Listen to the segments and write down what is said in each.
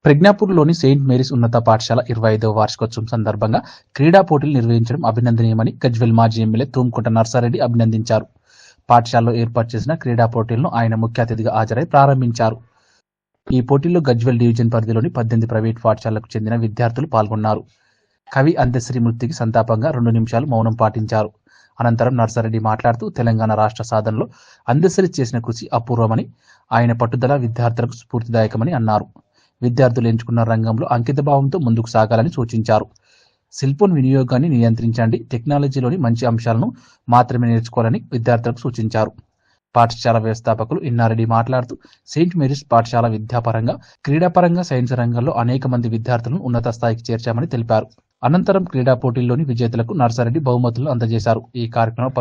ప్రజ్ఞాపూర్లోని Saint Mary's ఉన్నత పాఠశాల 25వ వార్షికోత్సవం సందర్భంగా క్రీడా పోటీలు నిర్వహించడం అభినందనీయమని గజ్వేల్ మాజీ ఎమ్మెల్యే తూంకుంట నర్సారెడ్డి అభినందించారు. పాఠశాలలో ఏర్పాటు చేసిన క్రీడా పోటీలను ఆయన ముఖ్య అతిథిగా హాజరై ప్రారంభించారు. ఈ పోటీల్లో గజ్వేల్ డివిజన్ పరిధిలోని 18 ప్రైవేట్ పాఠశాలలకు చెందిన విద్యార్థులు పాల్గొన్నారు. కవి అంత్యశ్రీ మృతికి సంతాపంగా 2 నిమిషాలు మౌనం పాటించారు. అనంతరం నర్సారెడ్డి మాట్లాడుతూ తెలంగాణ రాష్ట్ర సాధనలో అంత్యశ్రీ చేసిన కృషి అపూర్వమని, ఆయన పట్టుదల విద్యార్థులకు స్ఫూర్తిదాయకమని అన్నారు. విద్యార్థులు ఎంచుకున్న రంగంలో అంకితభావంతో ముందుకు సాగాలని సూచించారు. సెల్ఫోన్ వినియోగాన్ని నియంత్రించండి, టెక్నాలజీలోని మంచి అంశాలను మాత్రమే నేర్చుకోవాలని విద్యార్థులకు సూచించారు. పాఠశాల వ్యవస్థాపకులు ఇన్నారెడ్డి మాట్లాడుతూ సెయింట్ మేరీస్ పాఠశాల విద్యాపరంగా, క్రీడాపరంగా, సైన్స్ రంగంలో అనేక మంది విద్యార్థులను ఉన్నత స్థాయికి చేర్చామని తెలిపారు. అనంతరం క్రీడా పోటీల్లోని విజేతలకు నర్సారెడ్డి బహుమతులను అందజేశారు. ఈ కార్యక్రమంలో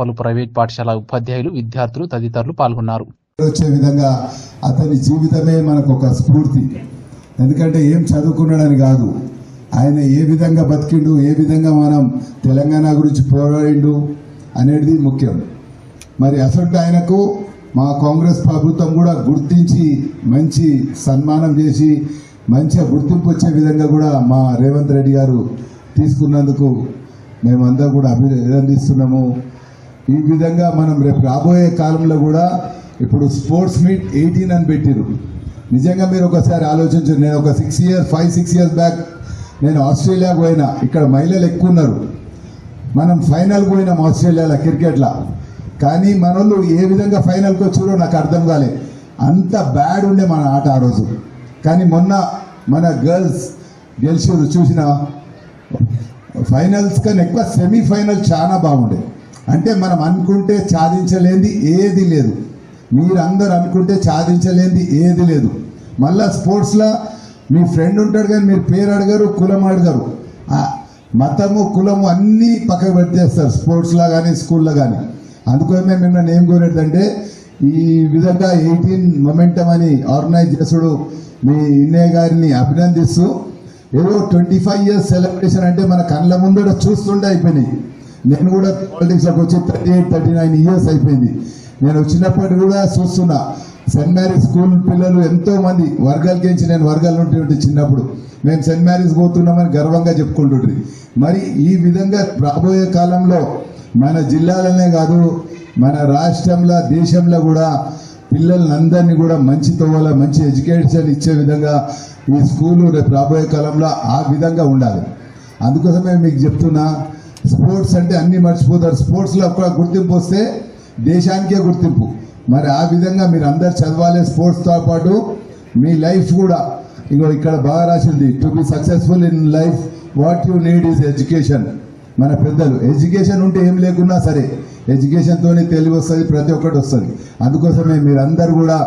పలు ప్రైవేట్ పాఠశాల ఉపాధ్యాయులు, విద్యార్థులు తదితరులు పాల్గొన్నారు. వచ్చే విధంగా అతని జీవితమే మనకు ఒక స్ఫూర్తి. ఎందుకంటే ఏం చదువుకున్నాడని కాదు, ఆయన ఏ విధంగా బతికిండు, ఏ విధంగా మనం తెలంగాణ గురించి పోరాడిండు అనేది ముఖ్యం. మరి అసలు ఆయనకు మా కాంగ్రెస్ ప్రభుత్వం కూడా గుర్తించి మంచి సన్మానం చేసి మంచిగా గుర్తింపు వచ్చే విధంగా కూడా మా రేవంత్ రెడ్డి గారు తీసుకున్నందుకు మేమందరం కూడా అభినందిస్తున్నాము. ఈ విధంగా మనం రేపు రాబోయే కాలంలో కూడా ఇప్పుడు స్పోర్ట్స్ మీట్ 18 అని పెట్టిరు. నిజంగా మీరు ఒకసారి ఆలోచించారు. నేను ఒక 5-6 ఇయర్స్ బ్యాక్ నేను ఆస్ట్రేలియాకు పోయినా. ఇక్కడ మహిళలు ఎక్కువ ఉన్నారు. మనం ఫైనల్కి పోయినాం ఆస్ట్రేలియాలో క్రికెట్లో. కానీ మనోళ్ళు ఏ విధంగా ఫైనల్కి వచ్చారో నాకు అర్థం కాలే. అంత బ్యాడ్ ఉండే మన ఆట ఆ రోజు. కానీ మొన్న మన గర్ల్స్ గెలిచారు. చూసిన ఫైనల్స్ కన్నా ఎక్కువ సెమీఫైనల్ చాలా బాగుండే. అంటే మనం అనుకుంటే సాధించలేనిది ఏది లేదు. మీరందరూ అనుకుంటే సాధించలేనిది ఏది లేదు. మళ్ళా స్పోర్ట్స్లో మీ ఫ్రెండ్ ఉంటాడు కానీ మీరు పేరు అడగరు, కులం అడగరు. మతము, కులము అన్నీ పక్కకు పెట్టేస్తారు స్పోర్ట్స్లో కానీ స్కూల్లో కానీ. అందుకోసమే మేము ఏం కోరేదంటే ఈ విధంగా 18 మొమెంటం అని ఆర్గనైజ్ చేసుడు మీ ఇన్నయ్య గారిని అభినందిస్తూ, ఏదో 25 ఇయర్స్ సెలబ్రేషన్ అంటే మన కళ్ళ ముందు చూస్తుంటే అయిపోయినాయి. నేను కూడా పాలిటిక్స్లోకి వచ్చి 38-39 ఇయర్స్ అయిపోయింది. నేను వచ్చినప్పటి కూడా చూస్తున్నా సెయింట్ మ్యారీస్ స్కూల్ పిల్లలు ఎంతో మంది వర్గాలకించి, నేను వర్గాల నుండి చిన్నప్పుడు మేము సెయింట్ మ్యారీస్ పోతున్నామని గర్వంగా చెప్పుకుంటుండ్రి. మరి ఈ విధంగా రాబోయే కాలంలో మన జిల్లాలనే కాదు, మన రాష్ట్రంలో, దేశంలో కూడా పిల్లలందరినీ కూడా మంచి తోవల, మంచి ఎడ్యుకేషన్ ఇచ్చే విధంగా ఈ స్కూలు రేపు రాబోయే కాలంలో ఆ విధంగా ఉండాలి. అందుకోసమే మీకు చెప్తున్నా, స్పోర్ట్స్ అంటే అన్నీ మర్చిపోతారు. స్పోర్ట్స్లో ఒక గుర్తింపు వస్తే దేశానికే గుర్తింపు. మరి ఆ విధంగా మీరు అందరు చదవాలి. స్పోర్ట్స్తో పాటు మీ లైఫ్ కూడా ఇక్కడ బాగా రాసింది, to be successful in life what you need is education. మన పెద్దలు ఎడ్యుకేషన్ ఉంటే ఏం లేకున్నా సరే ఎడ్యుకేషన్తోనే తెలివి వస్తుంది, ప్రతి ఒక్కటి వస్తుంది. అందుకోసమే మీరందరూ కూడా